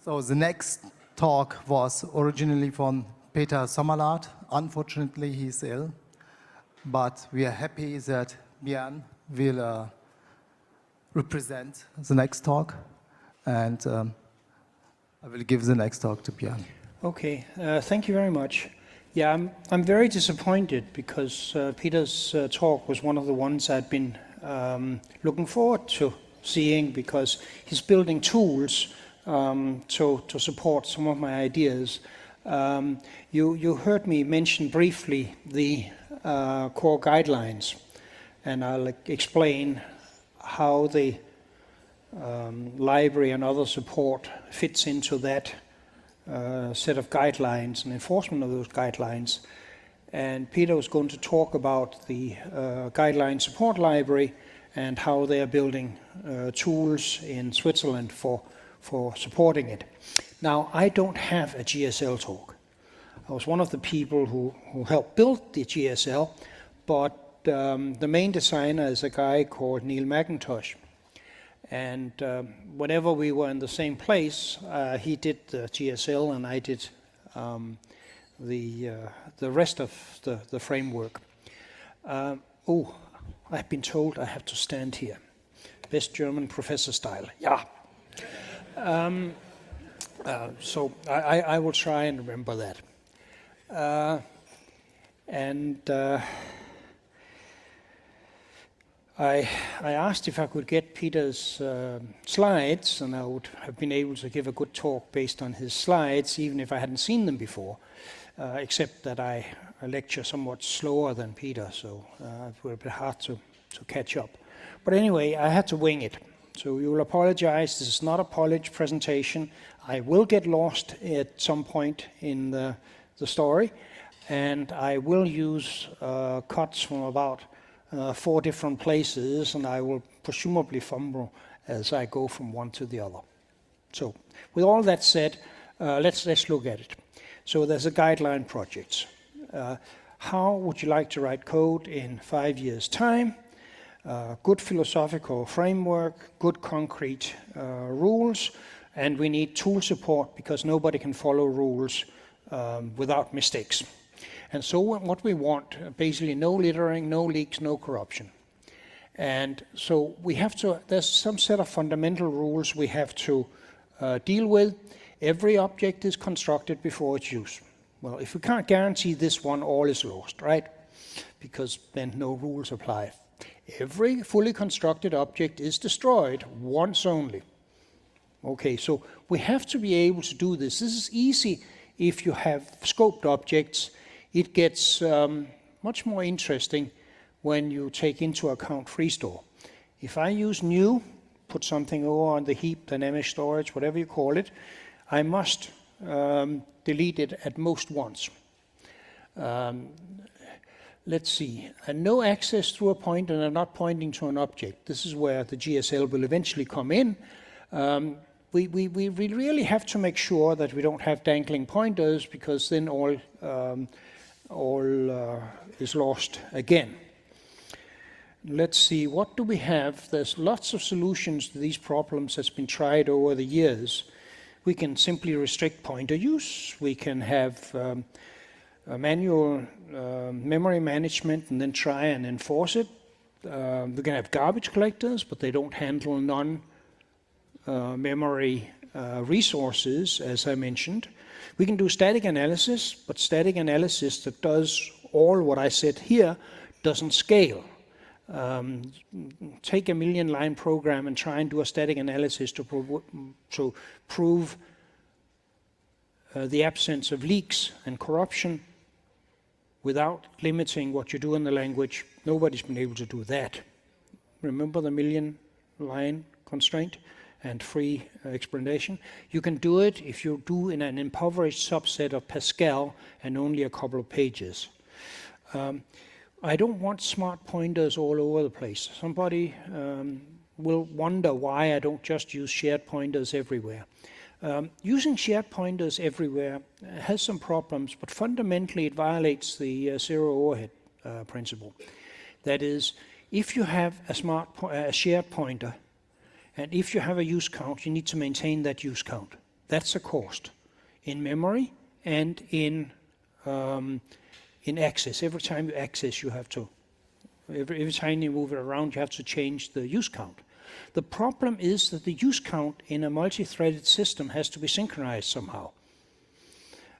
So the next talk was originally from Peter Sommerlad. Unfortunately, he's ill, but we are happy that Bjarne will represent the next talk, and I will give the next talk to Bjarne. Okay, thank you very much. Yeah, I'm very disappointed because Peter's talk was one of the ones I'd been looking forward to seeing, because he's building tools to support some of my ideas. You heard me mention briefly the core guidelines, and I'll explain how the library and other support fits into that set of guidelines and enforcement of those guidelines. And Peter was going to talk about the Guideline Support Library and how they are building tools in Switzerland for supporting it. Now, I don't have a GSL talk. I was one of the people who helped build the GSL, but the main designer is a guy called Neil McIntosh. And whenever we were in the same place, he did the GSL and I did the rest of the framework. Oh, I've been told I have to stand here. Best German professor style. Yeah. So I will try and remember that. I asked if I could get Peter's slides, and I would have been able to give a good talk based on his slides, even if I hadn't seen them before, except that I lecture somewhat slower than Peter, so it would be hard to catch up. But anyway, I had to wing it. So you will apologize, this is not a polished presentation. I will get lost at some point in the story, and I will use cuts from about 4 different places, and I will presumably fumble as I go from one to the other. So with all that said, let's look at it. So there's a guideline project. How would you like to write code in 5 years' time? Good philosophical framework, good concrete rules, and we need tool support because nobody can follow rules without mistakes. And so what we want, basically no littering, no leaks, no corruption. And so we have to, there's some set of fundamental rules we have to deal with. Every object is constructed before its use. Well, if we can't guarantee this one, all is lost, right? Because then no rules apply. Every fully constructed object is destroyed once only. Okay, so we have to be able to do this. This is easy if you have scoped objects. It gets much more interesting when you take into account free store. If I use new, put something over on the heap, dynamic storage, whatever you call it, I must delete it at most once. Let's see, no access through a pointer and not pointing to an object. This is where the GSL will eventually come in. We really have to make sure that we don't have dangling pointers, because then all is lost again. Let's see, what do we have? There's lots of solutions to these problems that's been tried over the years. We can simply restrict pointer use. We can have a manual memory management and then try and enforce it. We can have garbage collectors, but they don't handle non-memory resources, as I mentioned. We can do static analysis, but static analysis that does all what I said here doesn't scale. Take a 1,000,000-line program and try and do a static analysis to prove the absence of leaks and corruption without limiting what you do in the language. Nobody's been able to do that. Remember the 1,000,000-line constraint and free explanation? You can do it if you do in an impoverished subset of Pascal and only a couple of pages. I don't want smart pointers all over the place. Somebody will wonder why I don't just use shared pointers everywhere. Using shared pointers everywhere has some problems, but fundamentally it violates the zero overhead principle. That is, if you have a shared pointer, and if you have a use count, you need to maintain that use count. That's a cost in memory and in access. Every time you access, you have to, every time you move it around, you have to change the use count. The problem is that the use count in a multi-threaded system has to be synchronized somehow.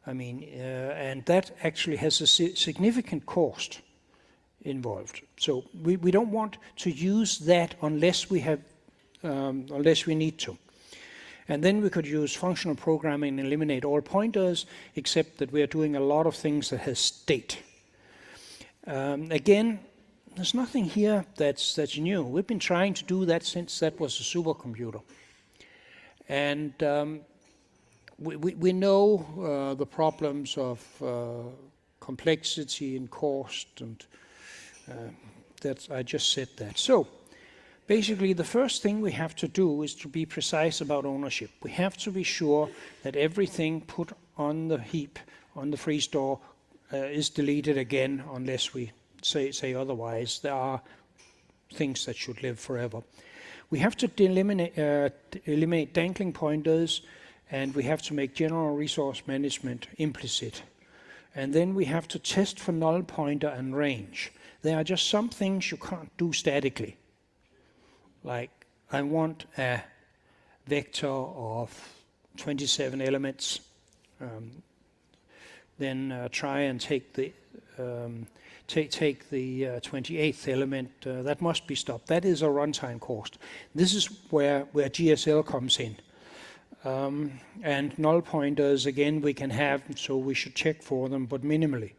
I mean, and that actually has a significant cost involved. So we don't want to use that unless we have, unless we need to. And then we could use functional programming and eliminate all pointers, except that we are doing a lot of things that has state. Again, there's nothing here that's new. We've been trying to do that since that was a supercomputer. And we know the problems of complexity and cost, and that I just said that. So basically, the first thing we have to do is to be precise about ownership. We have to be sure that everything put on the heap, on the free store, is deleted again, unless we say otherwise. There are things that should live forever. We have to eliminate dangling pointers, and we have to make general resource management implicit. And then we have to test for null pointer and range. There are just some things you can't do statically. Like, I want a vector of 27 elements, then try and take the 28th element. That must be stopped. That is a runtime cost. This is where GSL comes in. And null pointers, again, we can have, so we should check for them, but minimally.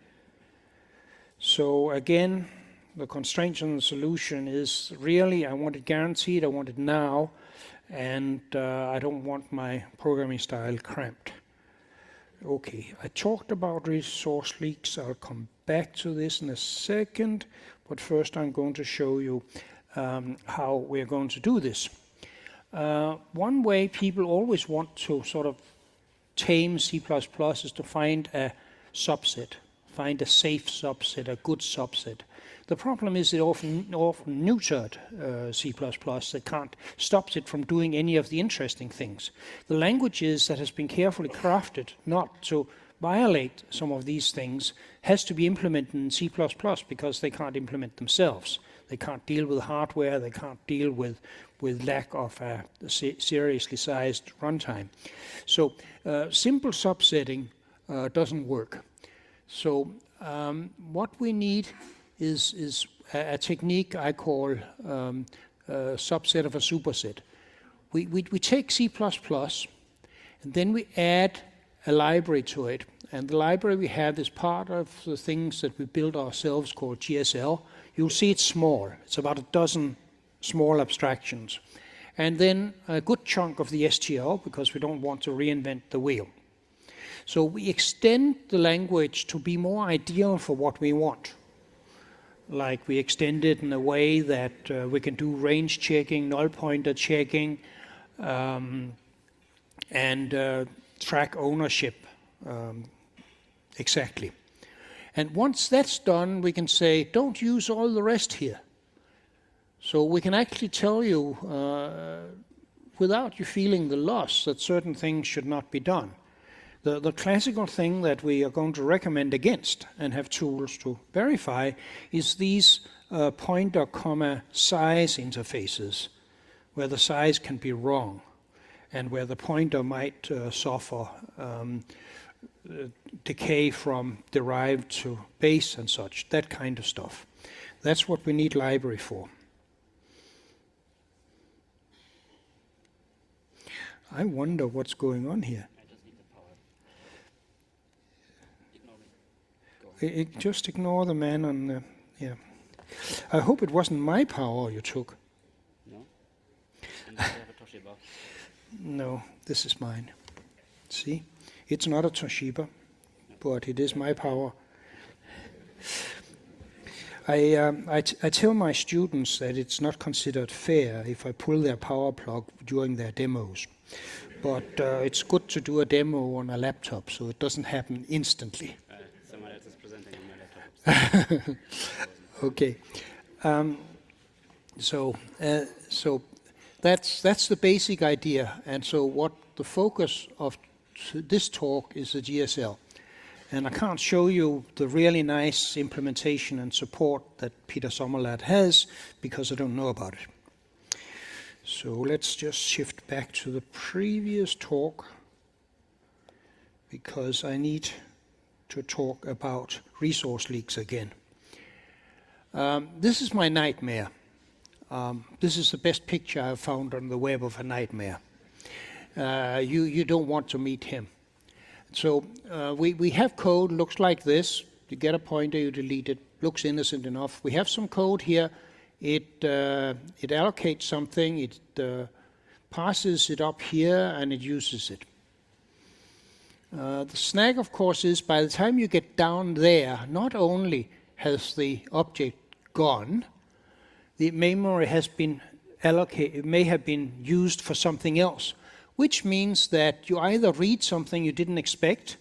So again, the constraint on the solution is really, I want it guaranteed, I want it now, and I don't want my programming style cramped. Okay, I talked about resource leaks. I'll come back to this in a second, but first I'm going to show you how we're going to do this. One way people always want to sort of tame C++ is to find a subset, find a safe subset, a good subset. The problem is it often neutered C++. That stops it from doing any of the interesting things. The languages that has been carefully crafted not to violate some of these things has to be implemented in C++ because they can't implement themselves. They can't deal with hardware, they can't deal with lack of a seriously sized runtime. So simple subsetting doesn't work. So what we need is a technique I call a subset of a superset. We take C++ and then we add a library to it. And the library we have is part of the things that we build ourselves called GSL. You'll see it's small. It's about a dozen small abstractions. And then a good chunk of the STL, because we don't want to reinvent the wheel. So we extend the language to be more ideal for what we want. Like we extend it in a way that we can do range checking, null pointer checking, and track ownership exactly. And once that's done, we can say, don't use all the rest here. So we can actually tell you, without you feeling the loss, that certain things should not be done. The classical thing that we are going to recommend against and have tools to verify is these pointer comma size interfaces, where the size can be wrong and where the pointer might suffer decay from derived to base and such, that kind of stuff. That's what we need library for. I wonder what's going on here. Just ignore the man on the, yeah. I hope it wasn't my power you took. No? You have a Toshiba. No, this is mine. See? It's not a Toshiba, but it is my power. I tell my students that it's not considered fair if I pull their power plug during their demos. But it's good to do a demo on a laptop, so it doesn't happen instantly. Someone else is presenting on my laptop. Okay. So that's the basic idea. And so what the focus of this talk is the GSL. And I can't show you the really nice implementation and support that Peter Sommerlad has because I don't know about it. So let's just shift back to the previous talk because I need to talk about resource leaks again. This is my nightmare. This is the best picture I've found on the web of a nightmare. You don't want to meet him. So we have code, looks like this. You get a pointer, you delete it, looks innocent enough. We have some code here. It allocates something, it passes it up here, and it uses it. The snag, of course, is by the time you get down there, not only has the object gone, the memory has been allocated, it may have been used for something else, which means that you either read something you didn't expect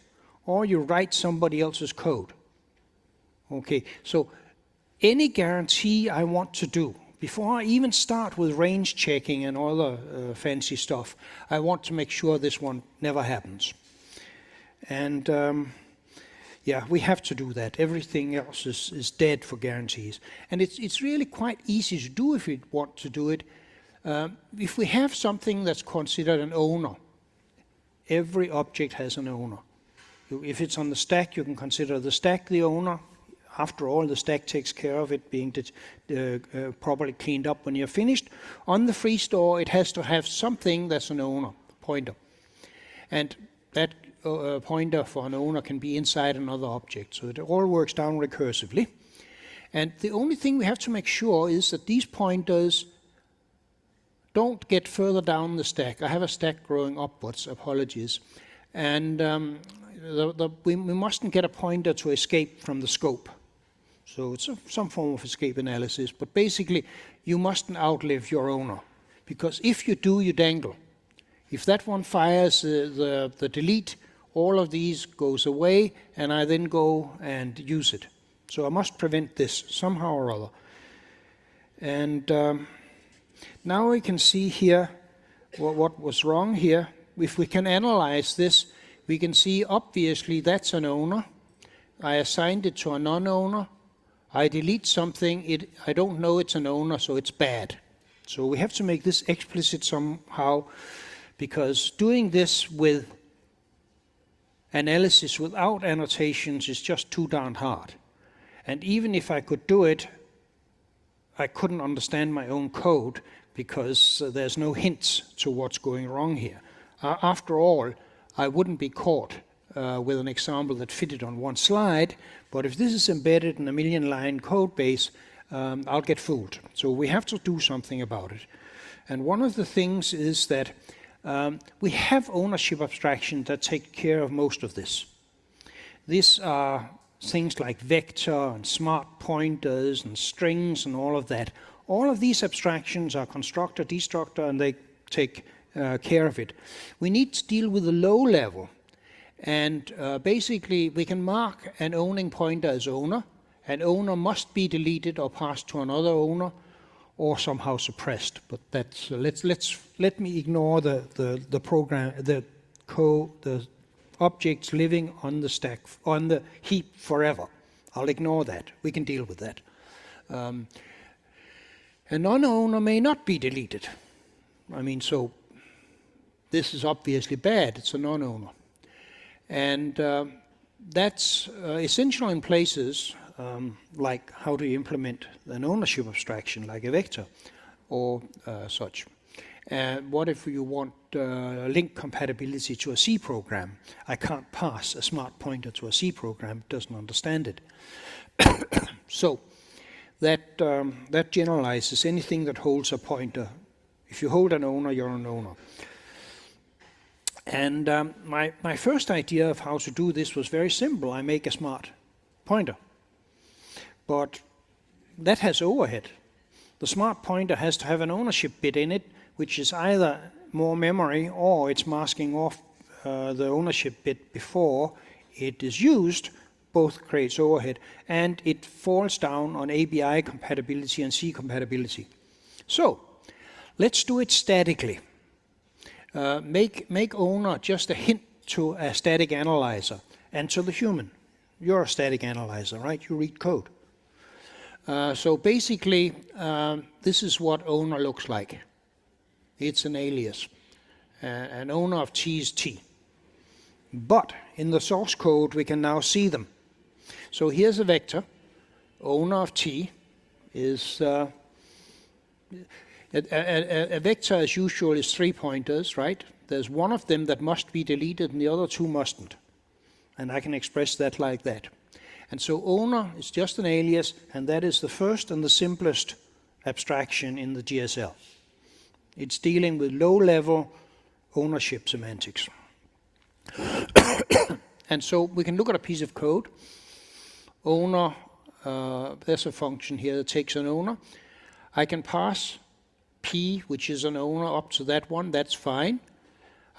or you write somebody else's code. Okay, so any guarantee I want to do, before I even start with range checking and all the fancy stuff, I want to make sure this one never happens. And yeah, we have to do that. Everything else is dead for guarantees. And it's really quite easy to do if you want to do it. If we have something that's considered an owner, every object has an owner. If it's on the stack, you can consider the stack the owner. After all, the stack takes care of it being properly cleaned up when you're finished. On the free store, it has to have something that's an owner, pointer. And that pointer for an owner can be inside another object. So it all works down recursively. And the only thing we have to make sure is that these pointers don't get further down the stack. I have a stack growing upwards, apologies. And we mustn't get a pointer to escape from the scope. So it's some form of escape analysis. But basically, you mustn't outlive your owner. Because if you do, you dangle. If that one fires the delete, all of these goes away, and I then go and use it. So I must prevent this somehow or other. And now we can see here what was wrong here. If we can analyze this, we can see obviously that's an owner. I assigned it to a non-owner. I delete something, I don't know it's an owner, so it's bad. So we have to make this explicit somehow, because doing this with analysis without annotations is just too darn hard. And even if I could do it, I couldn't understand my own code because there's no hints to what's going wrong here. After all, I wouldn't be caught with an example that fitted on one slide, but if this is embedded in a million-line code base, I'll get fooled. So we have to do something about it. And one of the things is that we have ownership abstraction that take care of most of this. These are things like vector and smart pointers and strings and all of that. All of these abstractions are constructor, destructor, and they take care of it. We need to deal with the low level. And basically, we can mark an owning pointer as owner. An owner must be deleted or passed to another owner, or somehow suppressed. But that's let me ignore the program, the objects living on the stack, on the heap forever. I'll ignore that. We can deal with that. A non-owner may not be deleted. I mean, so this is obviously bad. It's a non-owner. And that's essential in places like how to implement an ownership abstraction, like a vector or such. What if you want link compatibility to a C program? I can't pass a smart pointer to a C program. It doesn't understand it. So that generalizes anything that holds a pointer. If you hold an owner, you're an owner. And my first idea of how to do this was very simple. I make a smart pointer. But that has overhead. The smart pointer has to have an ownership bit in it, which is either more memory or it's masking off the ownership bit before it is used. Both creates overhead. And it falls down on ABI compatibility and C compatibility. So let's do it statically. Make owner just a hint to a static analyzer and to the human. You're a static analyzer, right? You read code. So basically, this is what owner looks like. It's an alias. An owner of T is T. But in the source code, we can now see them. So here's a vector. Owner of T is... A vector, as usual, is 3 pointers, right? There's one of them that must be deleted and the other 2 mustn't. And I can express that like that. And so owner is just an alias, and that is the first and the simplest abstraction in the GSL. It's dealing with low-level ownership semantics. And so we can look at a piece of code. Owner, there's a function here that takes an owner. I can pass P, which is an owner, up to that one. That's fine.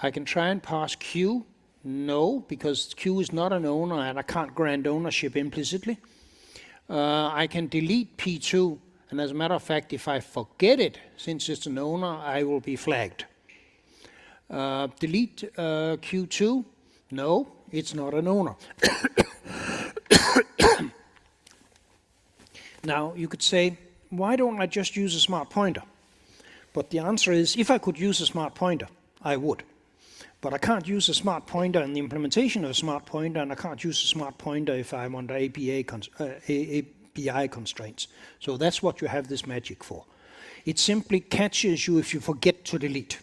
I can try and pass Q. No, because Q is not an owner and I can't grant ownership implicitly. I can delete P2, and as a matter of fact, if I forget it, since it's an owner, I will be flagged. Delete Q2. No, it's not an owner. Now, you could say, why don't I just use a smart pointer? But the answer is, if I could use a smart pointer, I would. But I can't use a smart pointer in the implementation of a smart pointer, and I can't use a smart pointer if I'm under API constraints. So that's what you have this magic for. It simply catches you if you forget to delete.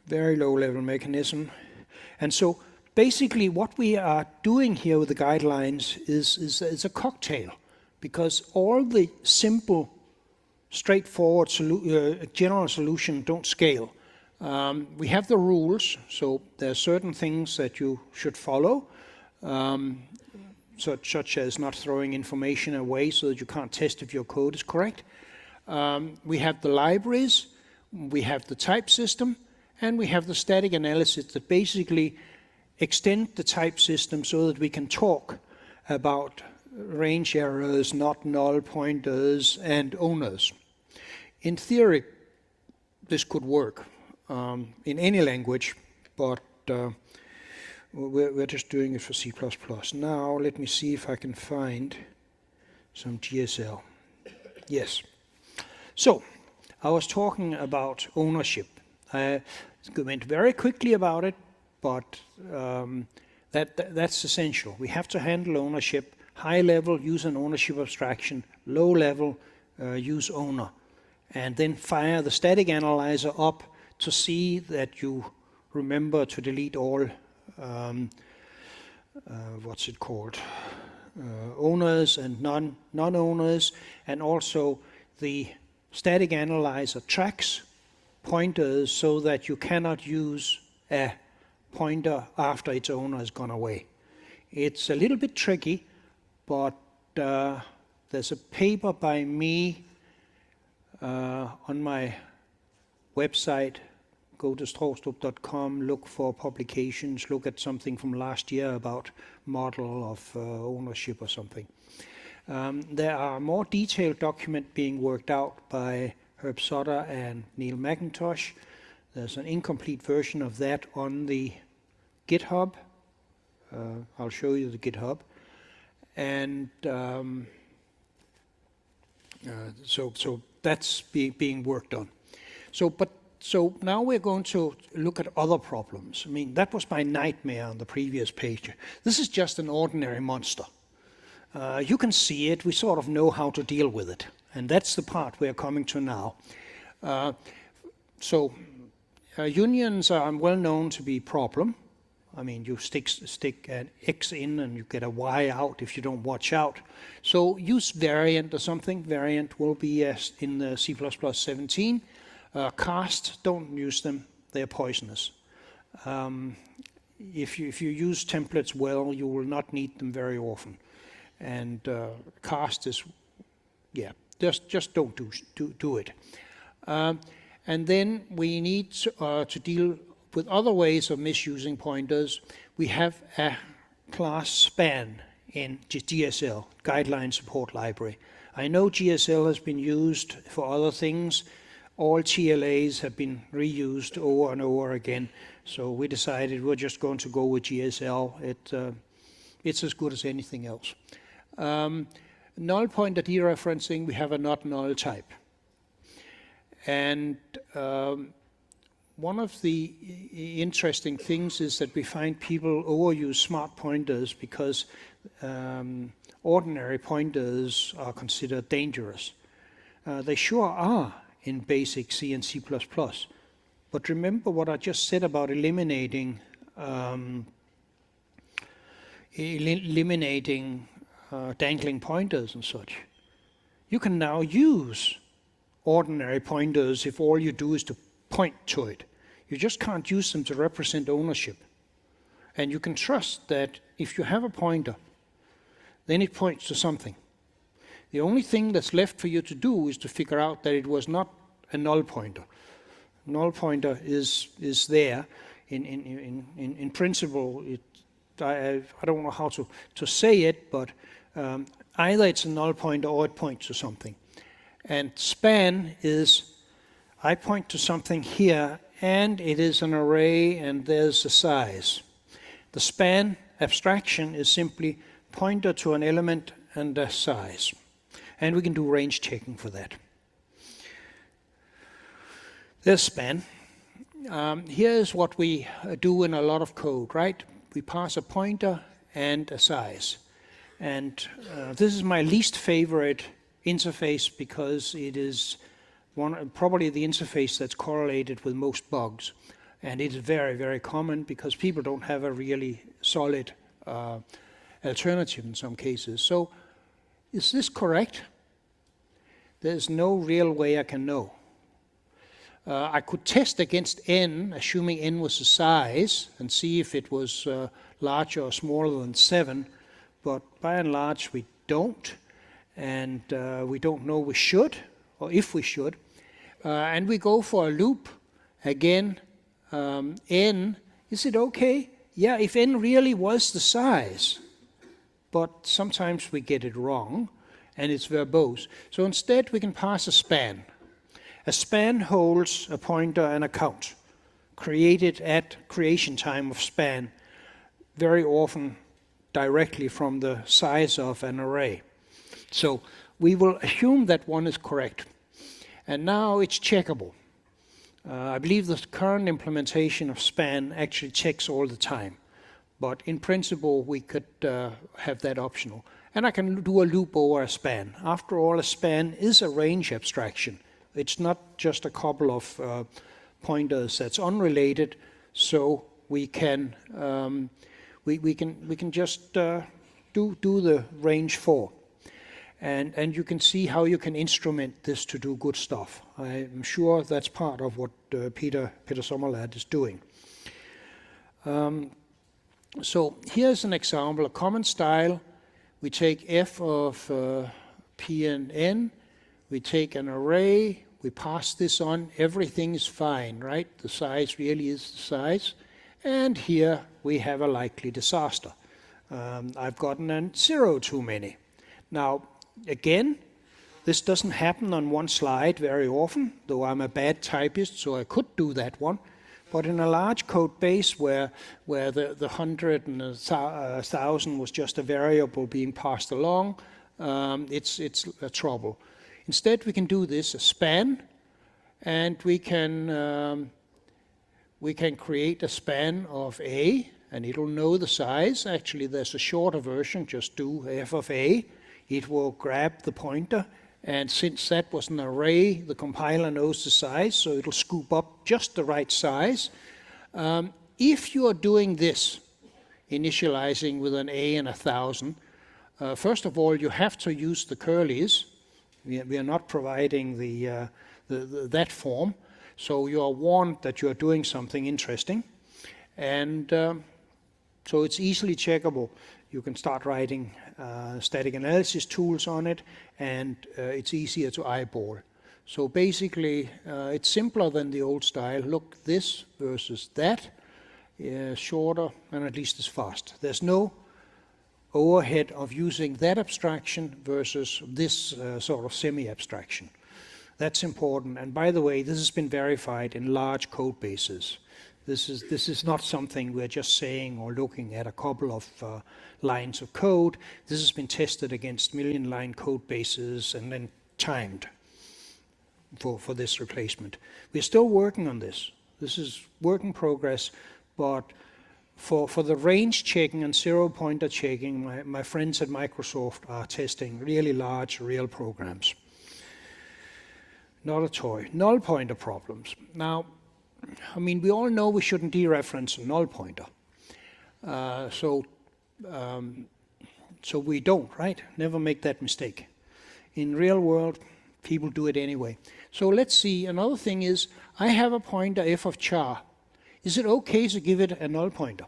Very low-level mechanism. And so basically what we are doing here with the guidelines is a cocktail, because all the simple, straightforward general solution don't scale. We have the rules, so there are certain things that you should follow, such as not throwing information away so that you can't test if your code is correct. We have the libraries, we have the type system, and we have the static analysis that basically extend the type system so that we can talk about range errors, not null pointers, and owners. In theory, this could work in any language, but we're just doing it for C++. Now, let me see if I can find some GSL. Yes. So, I was talking about ownership. I went very quickly about it, but that's essential. We have to handle ownership. High level, use an ownership abstraction. Low level, use owner. And then fire the static analyzer up to see that you remember to delete all, owners and non-owners, and also the static analyzer tracks pointers so that you cannot use a pointer after its owner has gone away. It's a little bit tricky, but there's a paper by me on my website. Go to stroustrup.com, look for publications, look at something from last year about model of ownership or something. There are more detailed documents being worked out by Herb Sutter and Neil McIntosh. There's an incomplete version of that on the GitHub. I'll show you the GitHub. And so that's being worked on. So now we're going to look at other problems. I mean, that was my nightmare on the previous page. This is just an ordinary monster. You can see it. We sort of know how to deal with it. And that's the part we're coming to now. Unions are well known to be a problem. I mean, you stick an X in and you get a Y out if you don't watch out. So use variant or something. Variant will be as in the C++ 17. Cast, don't use them. They're poisonous. If you use templates well, you will not need them very often. And cast is, yeah, just don't do it. And then we need to deal with other ways of misusing pointers. We have a class span in GSL, Guideline Support Library. I know GSL has been used for other things. all TLAs have been reused over and over again. So we decided we're just going to go with GSL. It's as good as anything else. Null pointer dereferencing, we have a not null type. And one of the interesting things is that we find people overuse smart pointers because ordinary pointers are considered dangerous. They sure are in basic C and C++. But remember what I just said about eliminating dangling pointers and such. You can now use ordinary pointers if all you do is to point to it. You just can't use them to represent ownership. And you can trust that if you have a pointer, then it points to something. The only thing that's left for you to do is to figure out that it was not a null pointer. Null pointer is there. In principle, I don't know how to say it, but either it's a null pointer or it points to something. And span is, I point to something here, and it is an array, and there's a size. The span abstraction is simply pointer to an element and a size. And we can do range checking for that. There's span. Here's what we do in a lot of code, right? We pass a pointer and a size. And this is my least favorite interface because it is probably the interface that's correlated with most bugs. And it is very, very common because people don't have a really solid alternative in some cases. So is this correct? There's no real way I can know. I could test against n, assuming n was a size, and see if it was larger or smaller than 7. But by and large, we don't. And we don't know we should, or if we should. And we go for a loop. Again, n, is it okay? Yeah, if n really was the size. But sometimes we get it wrong, and it's verbose. So instead, we can pass a span. A span holds a pointer and a count, created at creation time of span, very often directly from the size of an array. So we will assume that one is correct. And now it's checkable. I believe the current implementation of span actually checks all the time. But in principle, we could have that optional. And I can do a loop over a span. After all, a span is a range abstraction. It's not just a couple of pointers that's unrelated, so we can just do the range for. And you can see how you can instrument this to do good stuff. I'm sure that's part of what Peter Sommerlad is doing. So here's an example, a common style. We take f of p and n. We take an array, we pass this on, everything is fine, right? The size really is the size. And here we have a likely disaster. I've gotten a 0 too many. Now, again, this doesn't happen on one slide very often, though I'm a bad typist, so I could do that one. But in a large code base where the 100 and 1,000 was just a variable being passed along, it's a trouble. Instead, we can do this, a span, and we can create a span of A, and it'll know the size. Actually, there's a shorter version, just do f of A. It will grab the pointer, and since that was an array, the compiler knows the size, so it'll scoop up just the right size. If you are doing this, initializing with an A and 1,000, first of all, you have to use the curlies. We are not providing that form, so you are warned that you are doing something interesting, and so it's easily checkable. You can start writing static analysis tools on it, and it's easier to eyeball. So basically, it's simpler than the old style. Look, this versus that, shorter, and at least as fast. There's no overhead of using that abstraction versus this sort of semi-abstraction. That's important. And by the way, this has been verified in large code bases. This is not something we're just saying or looking at a couple of lines of code. This has been tested against million-line code bases and then timed for this replacement. We're still working on this. This is work in progress, but for the range checking and zero-pointer checking, my friends at Microsoft are testing really large, real programs. Not a toy. Null pointer problems. Now, I mean, we all know we shouldn't dereference a null pointer. So we don't, right? Never make that mistake. In real world, people do it anyway. So let's see. Another thing is, I have a pointer f of char. Is it okay to give it a null pointer?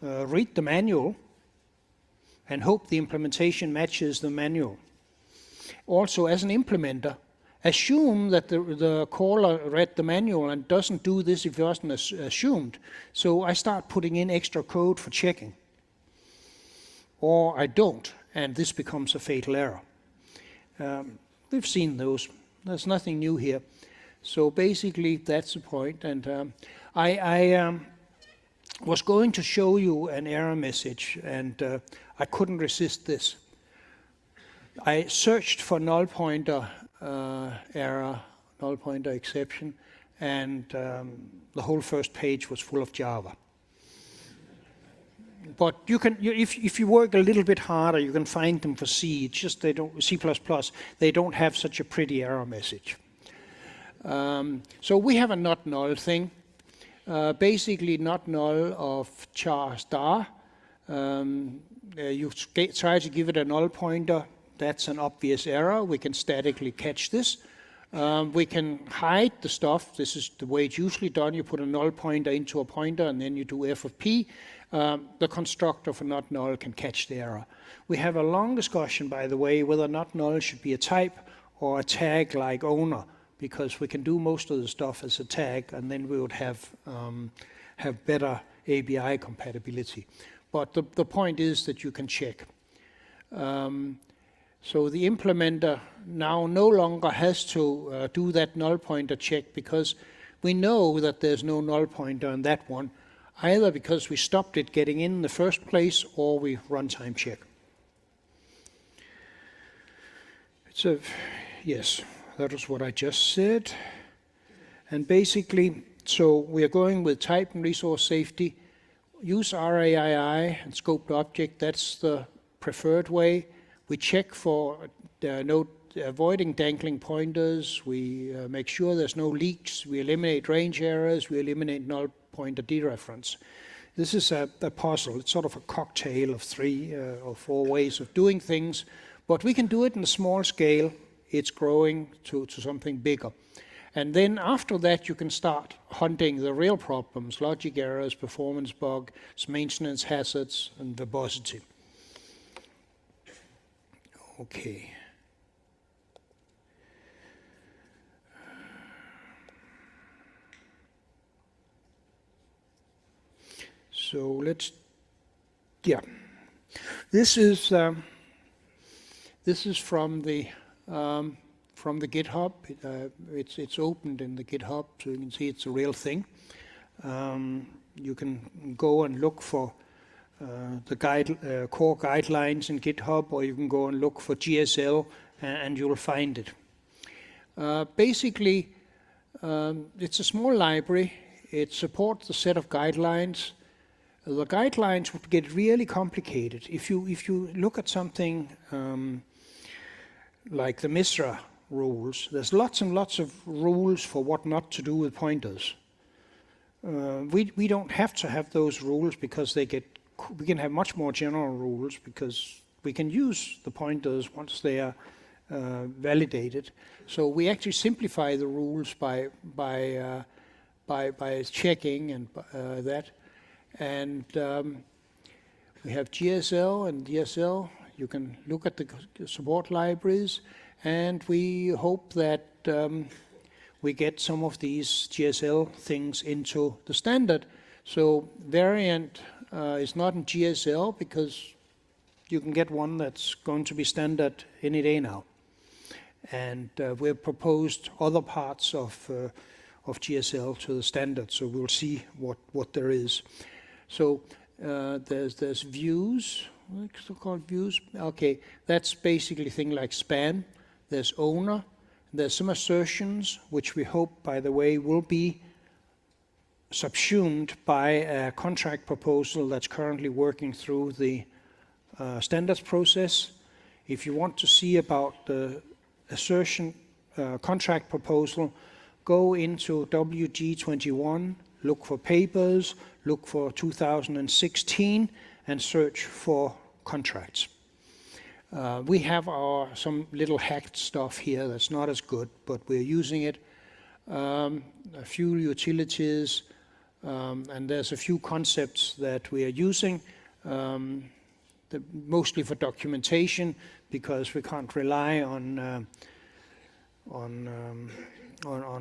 Read the manual and hope the implementation matches the manual. Also, as an implementer, assume that the caller read the manual and doesn't do this if it wasn't assumed. So I start putting in extra code for checking. Or I don't, and this becomes a fatal error. We've seen those. There's nothing new here. So basically, that's the point. And I was going to show you an error message, and I couldn't resist this. I searched for null pointer error, null pointer exception, and the whole first page was full of Java. But you can, if you work a little bit harder, you can find them for C. It's just they don't C++. They don't have such a pretty error message. So we have a not null thing. Basically, not null of char star. You try to give it a null pointer. That's an obvious error. We can statically catch this. We can hide the stuff. This is the way it's usually done. You put a null pointer into a pointer, and then you do f of p. The constructor for not null can catch the error. We have a long discussion, by the way, whether not null should be a type or a tag like owner, because we can do most of the stuff as a tag, and then we would have better ABI compatibility. But the point is that you can check. So the implementer now no longer has to do that null pointer check, because we know that there's no null pointer on that one, either because we stopped it getting in the first place or we runtime check. So yes, that was what I just said. And basically, so we are going with type and resource safety. Use RAII and scoped object. That's the preferred way. We check for avoiding dangling pointers. We make sure there's no leaks. We eliminate range errors. We eliminate null pointer dereference. This is a puzzle. It's sort of a cocktail of 3 or 4 ways of doing things, but we can do it in a small scale. It's growing to something bigger. And then after that, you can start hunting the real problems: logic errors, performance bugs, maintenance hazards, and verbosity. Okay. So let's, this is from the GitHub. It's opened in the GitHub, so you can see it's a real thing. You can go and look for the core guidelines in GitHub, or you can go and look for GSL, and you'll find it. Basically, it's a small library. It supports a set of guidelines. The guidelines would get really complicated. If you look at something like the MISRA rules, there's lots and lots of rules for what not to do with pointers. We don't have to have those rules, because we can have much more general rules, because we can use the pointers once they are validated. So we actually simplify the rules by checking and that. And we have GSL and DSL. You can look at the support libraries, and we hope that we get some of these GSL things into the standard. So variant is not in GSL, because you can get one that's going to be standard any day now. And we've proposed other parts of GSL to the standard, so we'll see what there is. So there's views, what's it called, views? Okay, that's basically things like span. There's owner. There's some assertions, which we hope, by the way, will be subsumed by a contract proposal that's currently working through the standards process. If you want to see about the assertion contract proposal, go into WG21, look for papers, look for 2016, and search for contracts. We have some little hacked stuff here that's not as good, but we're using it. A few utilities, and there's a few concepts that we are using, mostly for documentation, because we can't rely on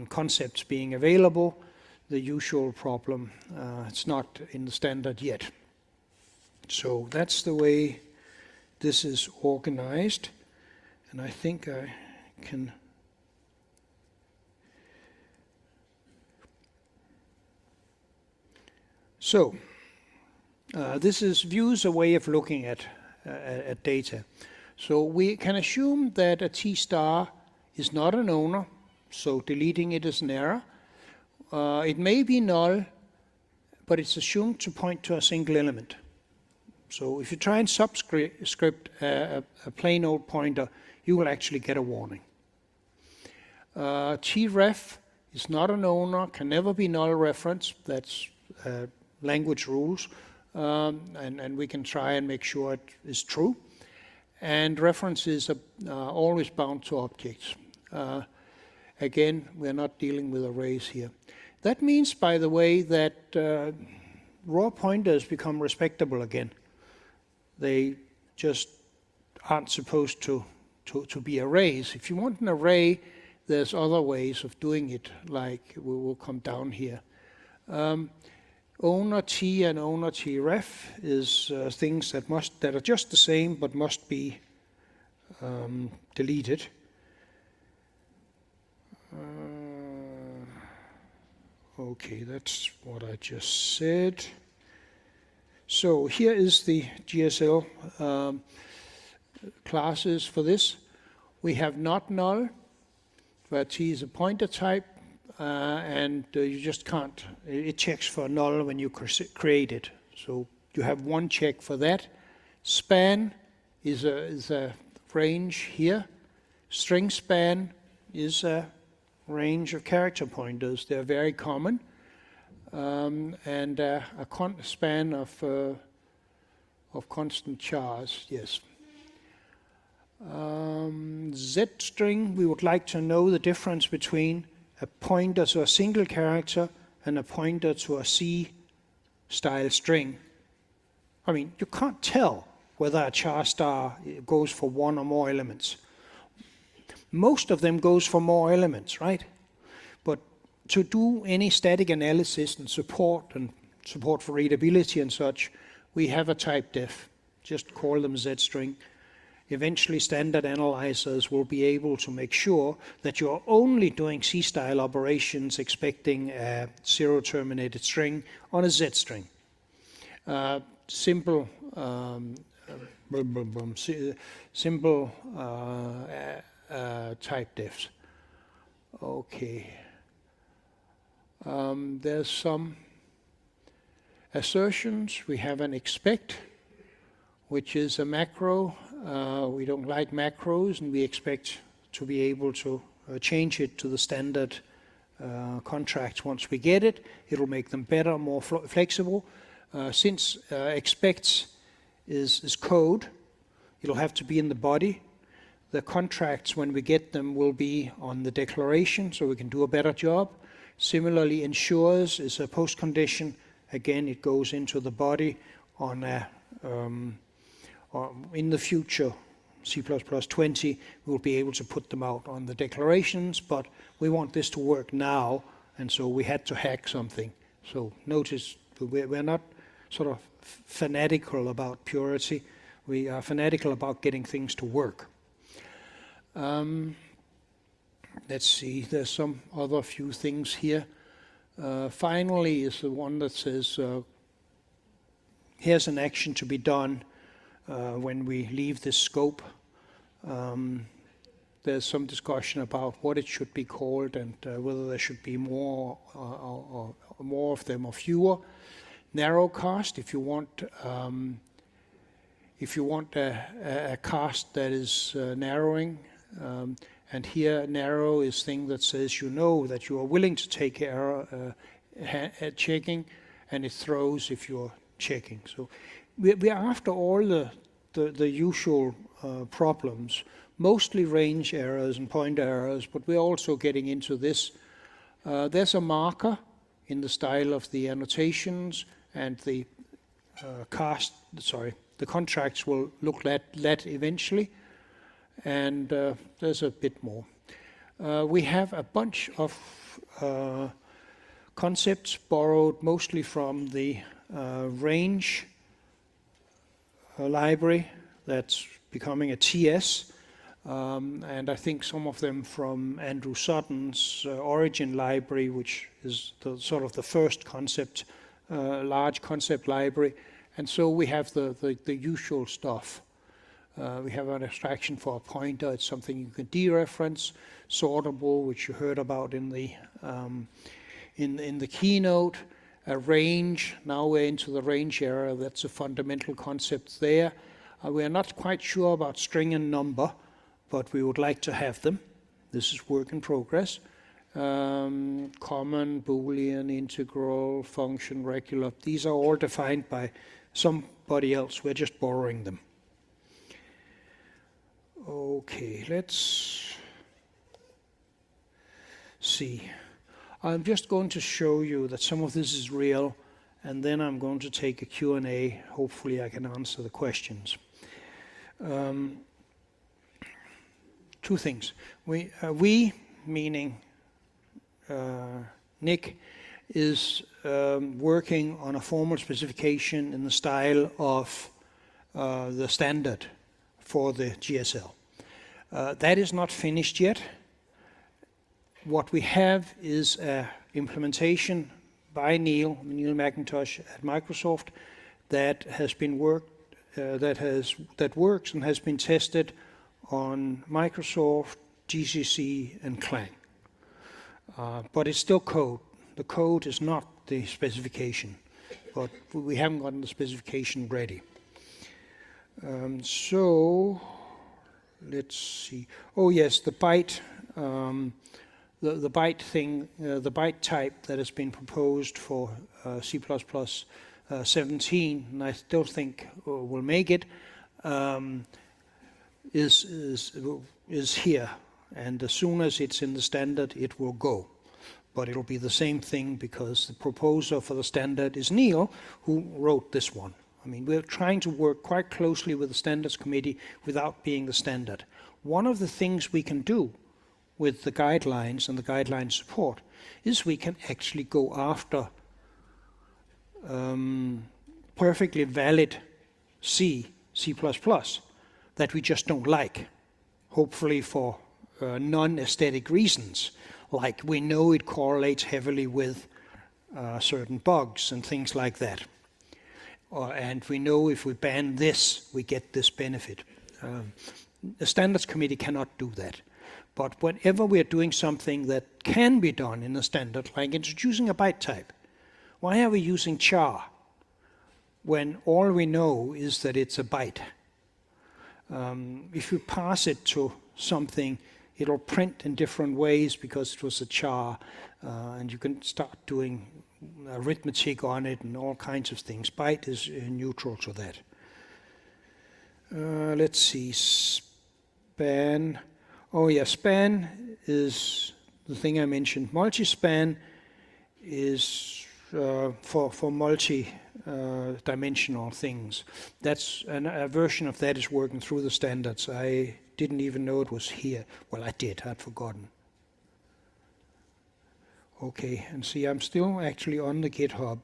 concepts being available. The usual problem, it's not in the standard yet. So that's the way this is organized, and I think I can. So this is views, a way of looking at data. So we can assume that a T star is not an owner, so deleting it is an error. It may be null, but it's assumed to point to a single element. So if you try and subscript a plain old pointer, you will actually get a warning. Tref is not an owner, can never be null reference. That's language rules, and we can try and make sure it is true. And references are always bound to objects. Again, we're not dealing with arrays here. That means, by the way, that raw pointers become respectable again. They just aren't supposed to be arrays. If you want an array, there's other ways of doing it, like we will come down here. Owner T and owner Tref is things that are just the same but must be deleted. Okay, that's what I just said. So here is the GSL classes for this. We have not null, where T is a pointer type, and you just can't. It checks for null when you create it. So you have one check for that. Span is a range here. String span is a range of character pointers. They're very common. And a span of constant chars, yes. Z-string, we would like to know the difference between a pointer to a single character and a pointer to a C-style string. I mean, you can't tell whether a char star goes for one or more elements. Most of them goes for more elements, right? But to do any static analysis and support for readability and such, we have a type def. Just call them Z-string. Eventually, standard analyzers will be able to make sure that you're only doing C-style operations expecting a zero-terminated string on a Z-string. Simple type defs. Okay. There's some assertions. We have an expect, which is a macro. We don't like macros, and we expect to be able to change it to the standard contracts once we get it. It'll make them better, more flexible. Since expects is code, it'll have to be in the body. The contracts, when we get them, will be on the declaration, so we can do a better job. Similarly, ensures is a post condition. Again, it goes into the body on a in the future, C++20, we'll be able to put them out on the declarations, but we want this to work now, and so we had to hack something. So notice we're not sort of fanatical about purity. We are fanatical about getting things to work. Let's see, there's some other few things here. Finally is the one that says, here's an action to be done when we leave this scope. There's some discussion about what it should be called and whether there should be more or more of them or fewer. Narrow cast, if you want a cast that is narrowing, and here narrow is thing that says you know that you are willing to take error checking, and it throws if you're checking. So we're after all the usual problems, mostly range errors and point errors, but we're also getting into this. There's a marker in the style of the annotations, and the the contracts will look like that eventually, and there's a bit more. We have a bunch of concepts borrowed mostly from the range library that's becoming a TS, and I think some of them from Andrew Sutton's origin library, which is the sort of the first concept, large concept library. And so we have the usual stuff. We have an abstraction for a pointer. It's something you can dereference. Sortable, which you heard about in the keynote. A range. Now we're into the range era. That's a fundamental concept there. We are not quite sure about string and number, but we would like to have them. This is work in progress. Common, Boolean, integral, function, regular. These are all defined by somebody else. We're just borrowing them. Okay, let's see. I'm just going to show you that some of this is real, and then I'm going to take a Q&A. Hopefully I can answer the questions. Two things. We meaning Nick, is working on a formal specification in the style of the standard for the GSL. That is not finished yet. What we have is an implementation by Neil McIntosh at Microsoft that has been that works and has been tested on Microsoft, GCC, and Clang. But it's still code. The code is not the specification, but we haven't gotten the specification ready. So let's see. Oh yes, the byte, the byte thing, the byte type that has been proposed for C++ 17, and I still think will make it, is here. And as soon as it's in the standard, it will go. But it'll be the same thing because the proposer for the standard is Neil, who wrote this one. I mean, we're trying to work quite closely with the standards committee without being the standard. One of the things we can do with the guidelines and the guideline support is we can actually go after perfectly valid C++ that we just don't like, hopefully for non-aesthetic reasons, like we know it correlates heavily with certain bugs and things like that. And we know if we ban this, we get this benefit. The standards committee cannot do that. But whenever we are doing something that can be done in a standard, like introducing a byte type, why are we using char when all we know is that it's a byte? If you pass it to something, it'll print in different ways because it was a char, and you can start doing arithmetic on it and all kinds of things. Byte is neutral to that. Let's see, span. Oh yeah, span is the thing I mentioned. Multi-span is for multi-dimensional things. That's a version of that is working through the standards. I didn't even know it was here. Well, I did. I'd forgotten. Okay, and see, I'm still actually on the GitHub.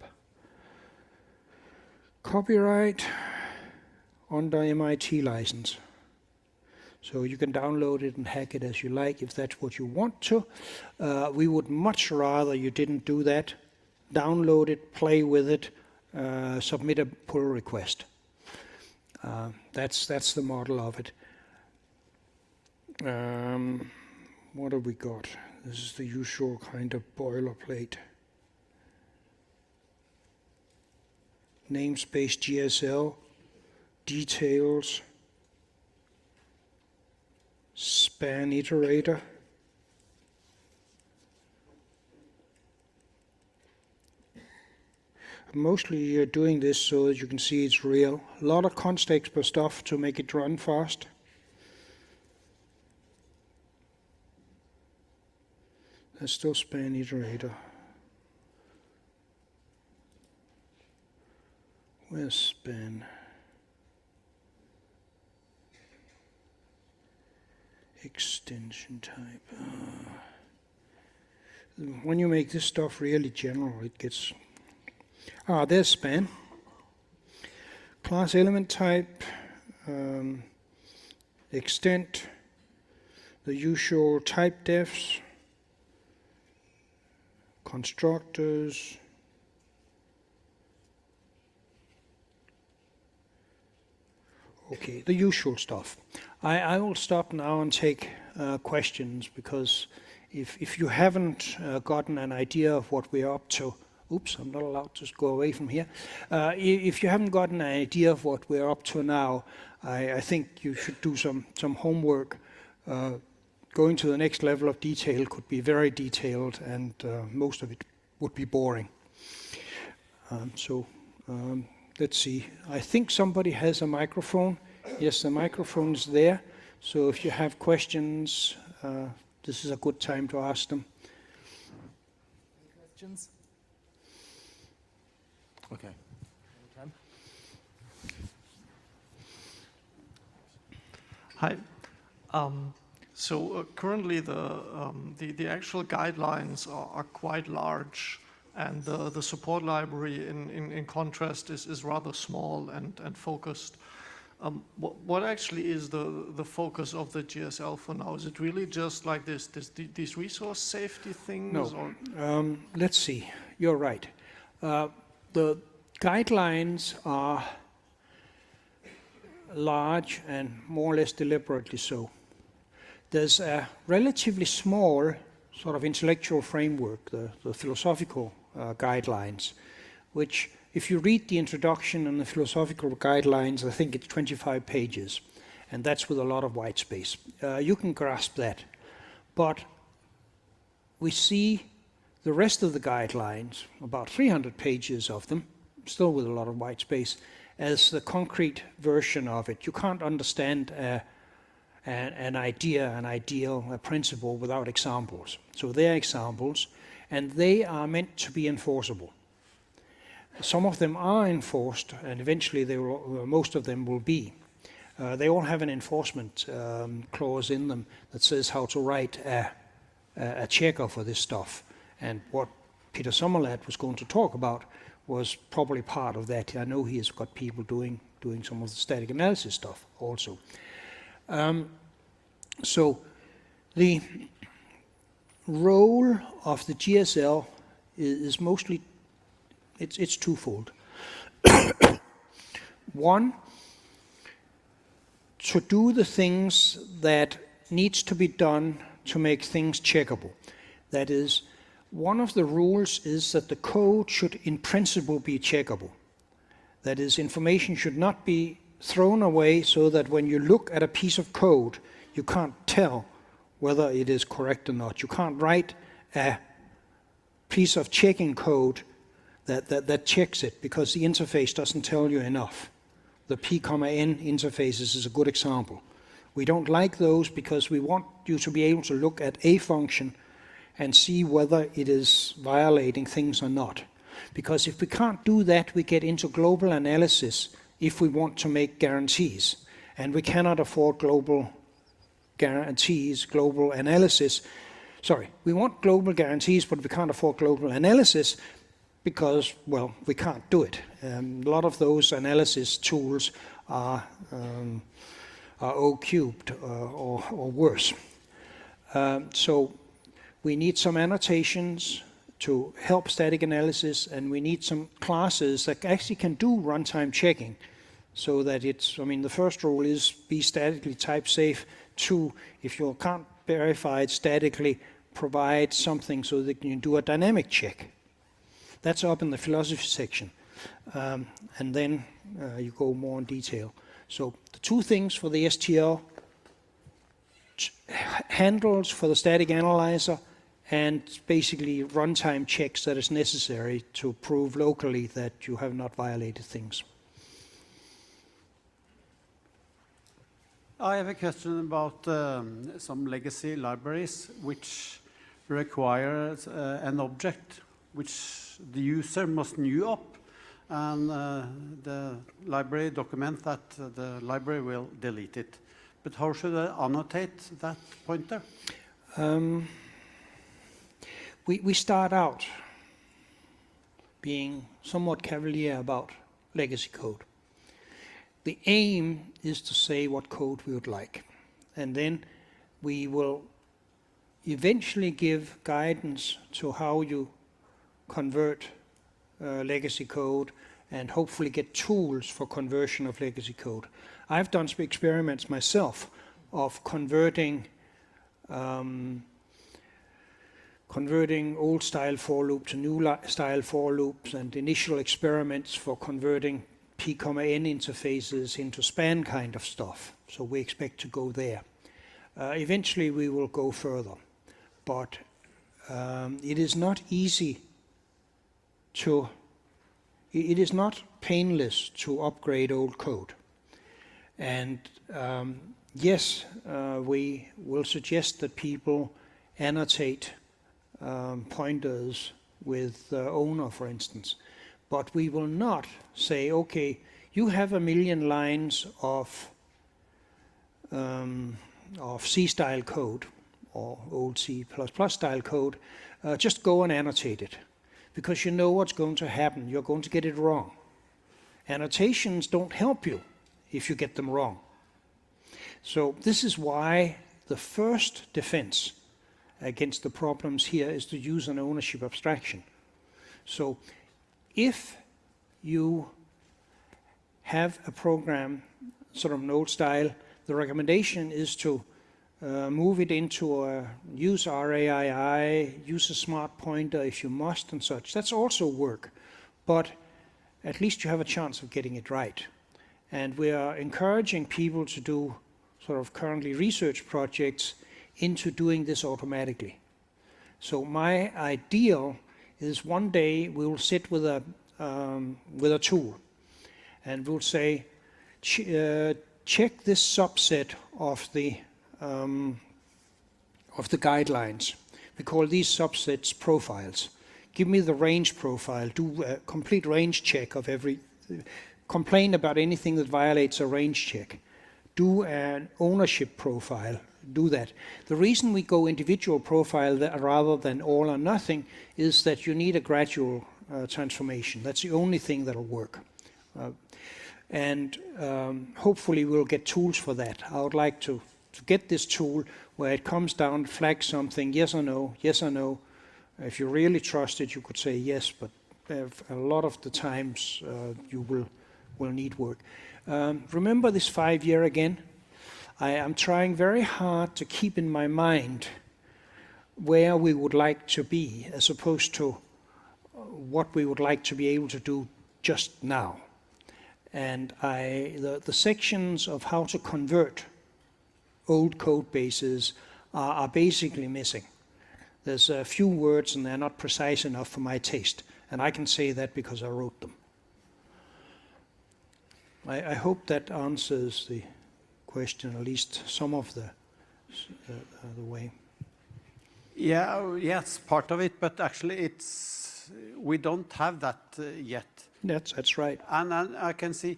Copyright under MIT license. So you can download it and hack it as you like if that's what you want to. We would much rather you didn't do that. Download it, play with it, submit a pull request. That's the model of it. What have we got? This is the usual kind of boilerplate. Namespace GSL, details, span iterator. I'm mostly doing this so that you can see it's real. A lot of context per stuff to make it run fast. There's still span iterator. Where's span? Extension type. When you make this stuff really general, it gets... there's span. Class element type, extent, the usual type defs, constructors, okay, the usual stuff. I will stop now and take questions, because if you haven't gotten an idea of what we're up to, oops, I'm not allowed to go away from here. If you haven't gotten an idea of what we're up to now, I think you should do some homework. Going to the next level of detail could be very detailed, and most of it would be boring. Let's see. I think somebody has a microphone. Yes, the microphone is there. So if you have questions, this is a good time to ask them. Any questions? Okay. Hi. Currently the actual guidelines are quite large, and the support library in contrast is rather small and focused. What actually is the focus of the GSL for now? Is it really just like these resource safety things? No. Let's see. You're right. The guidelines are large and more or less deliberately so. There's a relatively small sort of intellectual framework, the philosophical guidelines, which if you read the introduction and the philosophical guidelines, I think it's 25 pages, and that's with a lot of white space. You can grasp that. But we see the rest of the guidelines, about 300 pages of them, still with a lot of white space, as the concrete version of it. You can't understand an idea, an ideal, a principle without examples. So they are examples, and they are meant to be enforceable. Some of them are enforced, and eventually most of them will be. They all have an enforcement clause in them that says how to write a checker for this stuff. And what Peter Sommerlad was going to talk about was probably part of that. I know he has got people doing some of the static analysis stuff also. So the role of the GSL is mostly, it's twofold. One, to do the things that needs to be done to make things checkable. That is, one of the rules is that the code should in principle be checkable. That is, information should not be thrown away so that when you look at a piece of code, you can't tell whether it is correct or not. You can't write a piece of checking code that checks it because the interface doesn't tell you enough. The P,N interfaces is a good example. We don't like those because we want you to be able to look at a function and see whether it is violating things or not. Because if we can't do that, we get into global analysis if we want to make guarantees. And we cannot afford global guarantees, global analysis. Sorry, we want global guarantees, but we can't afford global analysis because, well, we can't do it. A lot of those analysis tools are are O cubed or worse. So we need some annotations to help static analysis, and we need some classes that actually can do runtime checking, so that the first rule is be statically type safe. 2, if you can't verify it statically, provide something so that you can do a dynamic check. That's up in the philosophy section. And then you go more in detail. So the 2 things for the STL, handles for the static analyzer, and basically runtime checks that is necessary to prove locally that you have not violated things. I have a question about some legacy libraries which require an object which the user must new up, and the library document that the library will delete it. But how should I annotate that pointer? We start out being somewhat cavalier about legacy code. The aim is to say what code we would like, and then we will eventually give guidance to how you convert legacy code, and hopefully get tools for conversion of legacy code. I've done some experiments myself of converting old style for loop to new style for loops, and initial experiments for converting P, N interfaces into span kind of stuff. So we expect to go there. Eventually we will go further, but it is not easy to, it is not painless to upgrade old code. And yes, we will suggest that people annotate pointers with owner, for instance. But we will not say, okay, you have 1 million lines of C-style code, or old C++ style code, just go and annotate it. Because you know what's going to happen. You're going to get it wrong. Annotations don't help you if you get them wrong. So this is why the first defense against the problems here is to use an ownership abstraction. So if you have a program, sort of node style, the recommendation is to move it into a use RAII, use a smart pointer if you must and such. That's also work, but at least you have a chance of getting it right. And we are encouraging people to do sort of currently research projects into doing this automatically. So my ideal is one day we will sit with a tool and we'll say, check this subset of the guidelines. We call these subsets profiles. Give me the range profile. Do a complete range check of every. Complain about anything that violates a range check. Do an ownership profile. Do that. The reason we go individual profile rather than all or nothing is that you need a gradual transformation. That's the only thing that'll work. And hopefully we'll get tools for that. I would like to get this tool where it comes down, flags something, yes or no, yes or no. If you really trust it, you could say yes, but a lot of the times you will need work. Remember this 5-year again? I am trying very hard to keep in my mind where we would like to be as opposed to what we would like to be able to do just now. And the sections of how to convert old code bases are basically missing. There's a few words and they're not precise enough for my taste. And I can say that because I wrote them. I hope that answers the question, at least some of the way. Yeah, yes, part of it, but actually we don't have that yet. That's right. And I can see,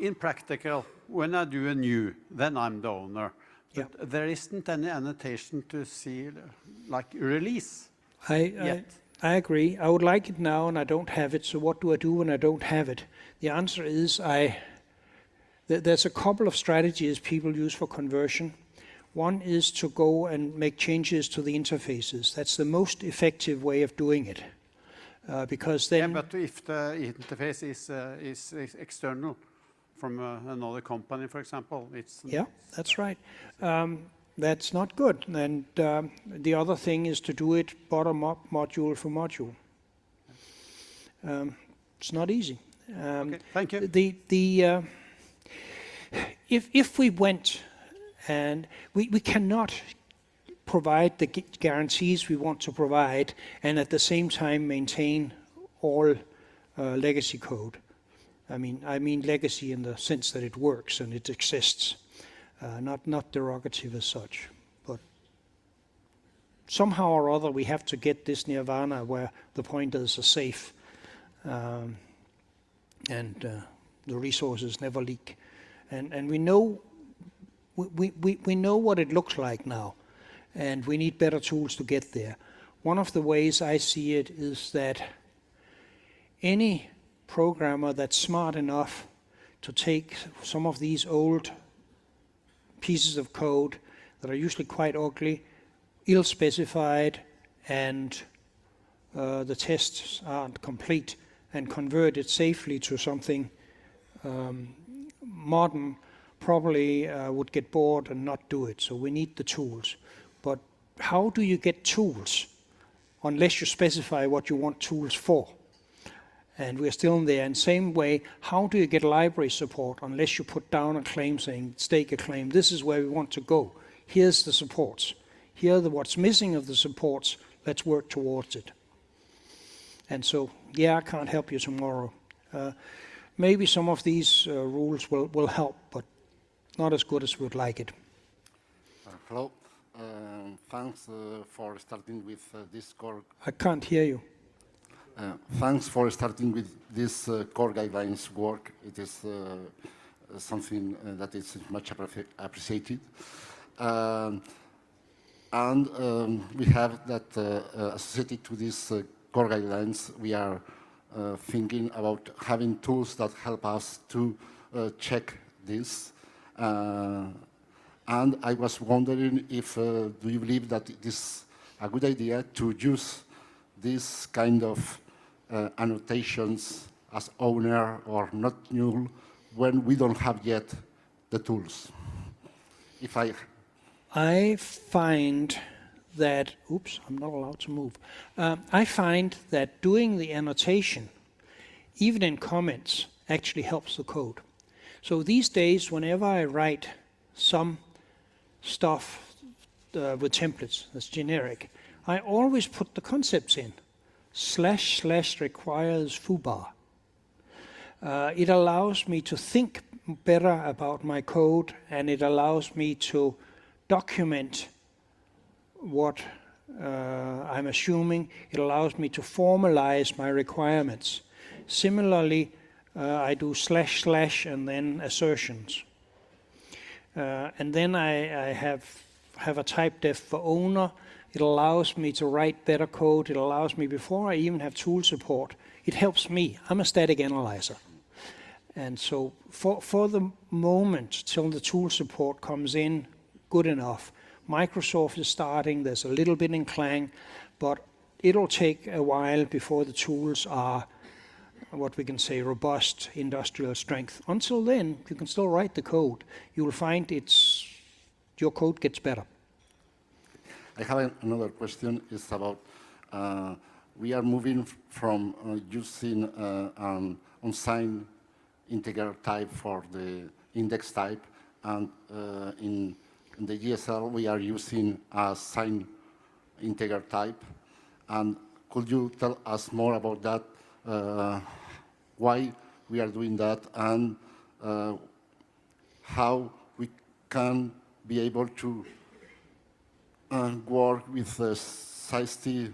in practical, when I do a new, then I'm the owner. But Yeah. there isn't any annotation to see, like, release yet. I agree. I would like it now, and I don't have it. So what do I do when I don't have it? The answer is there's a couple of strategies people use for conversion. One is to go and make changes to the interfaces. That's the most effective way of doing it. Because then... Yeah, but if the interface is external from another company, for example, it's... Yeah, that's right. That's not good. And the other thing is to do it bottom-up, module for module. It's not easy. Okay, thank you. If we went and we cannot provide the guarantees we want to provide and at the same time maintain all legacy code. I mean legacy in the sense that it works and it exists, not derogative as such. But somehow or other we have to get this nirvana where the pointers are safe and the resources never leak. And we know what it looks like now, and we need better tools to get there. One of the ways I see it is that any programmer that's smart enough to take some of these old pieces of code that are usually quite ugly, ill-specified, and the tests aren't complete, and convert it safely to something modern, probably would get bored and not do it. So we need the tools. But how do you get tools unless you specify what you want tools for? And we're still in there. And same way, how do you get library support unless you put down a claim saying, stake a claim, this is where we want to go. Here's the supports. Here are what's missing of the supports. Let's work towards it. And so, yeah, I can't help you tomorrow. Maybe some of these rules will help, but not as good as we'd like it. Hello. Thanks for starting with this core. I can't hear you. Thanks for starting with this core guidelines work. It is something that is much appreciated. And we have that associated to these core guidelines, we are thinking about having tools that help us to check this. And I was wondering if, do you believe that it is a good idea to use this kind of annotations as owner or not null when we don't have yet the tools? I find that, oops, I'm not allowed to move. I find that doing the annotation, even in comments, actually helps the code. So these days, whenever I write some stuff with templates that's generic, I always put the concepts in. / requires foobar. It allows me to think better about my code, and it allows me to document what I'm assuming. It allows me to formalize my requirements. Similarly, I do / and then assertions. And then I have a type def for owner. It allows me to write better code. It allows me, before I even have tool support, it helps me. I'm a static analyzer. And so for the moment, till the tool support comes in good enough, Microsoft is starting, there's a little bit in Clang, but it'll take a while before the tools are what we can say robust industrial strength. Until then, you can still write the code. You will find your code gets better. I have another question. It's about we are moving from using an unsigned integer type for the index type, and in the GSL we are using a signed integer type. And could you tell us more about that? Why we are doing that, and how we can be able to work with the SIST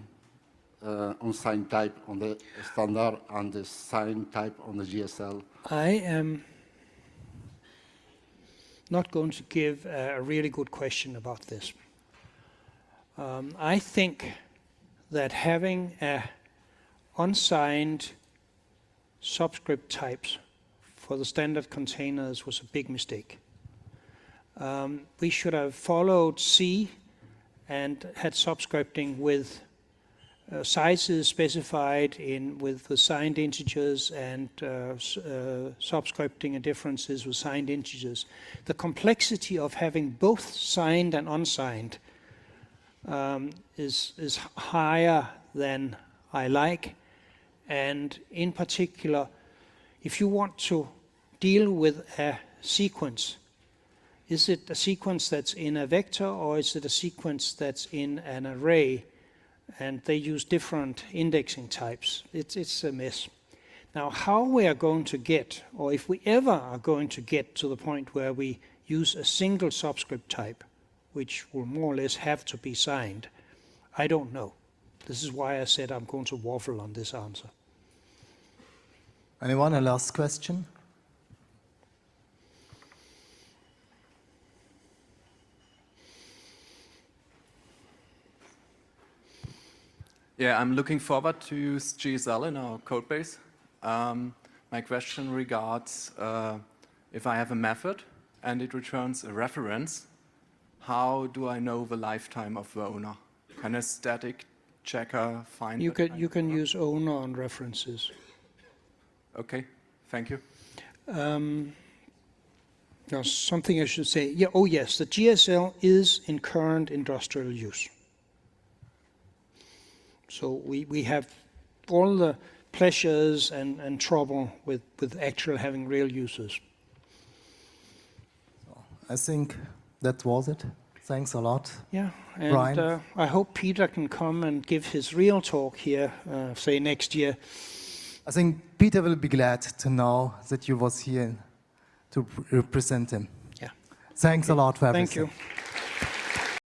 unsigned type on the standard and the signed type on the GSL? I am not going to give a really good question about this. I think that having a unsigned subscript types for the standard containers was a big mistake. We should have followed C and had subscripting with sizes specified with signed integers and subscripting and differences with signed integers. The complexity of having both signed and unsigned is higher than I like, and in particular, if you want to deal with a sequence, is it a sequence that's in a vector or is it a sequence that's in an array? And they use different indexing types. It's a mess. Now, how we are going to get, or if we ever are going to get to the point where we use a single subscript type, which will more or less have to be signed, I don't know. This is why I said I'm going to waffle on this answer. Anyone, a last question? Yeah, I'm looking forward to use GSL in our code base. My question regards if I have a method and it returns a reference, how do I know the lifetime of the owner? Can a static checker find You can use owner on references. Okay, thank you. There's something I should say. Yeah, oh yes, the GSL is in current industrial use. So we have all the pleasures and trouble with actually having real users. I think that was it. Thanks a lot. Yeah, and Brian? I hope Peter can come and give his real talk here, say next year. I think Peter will be glad to know that you was here to represent him. Yeah. Thanks a lot for everything. Thank you.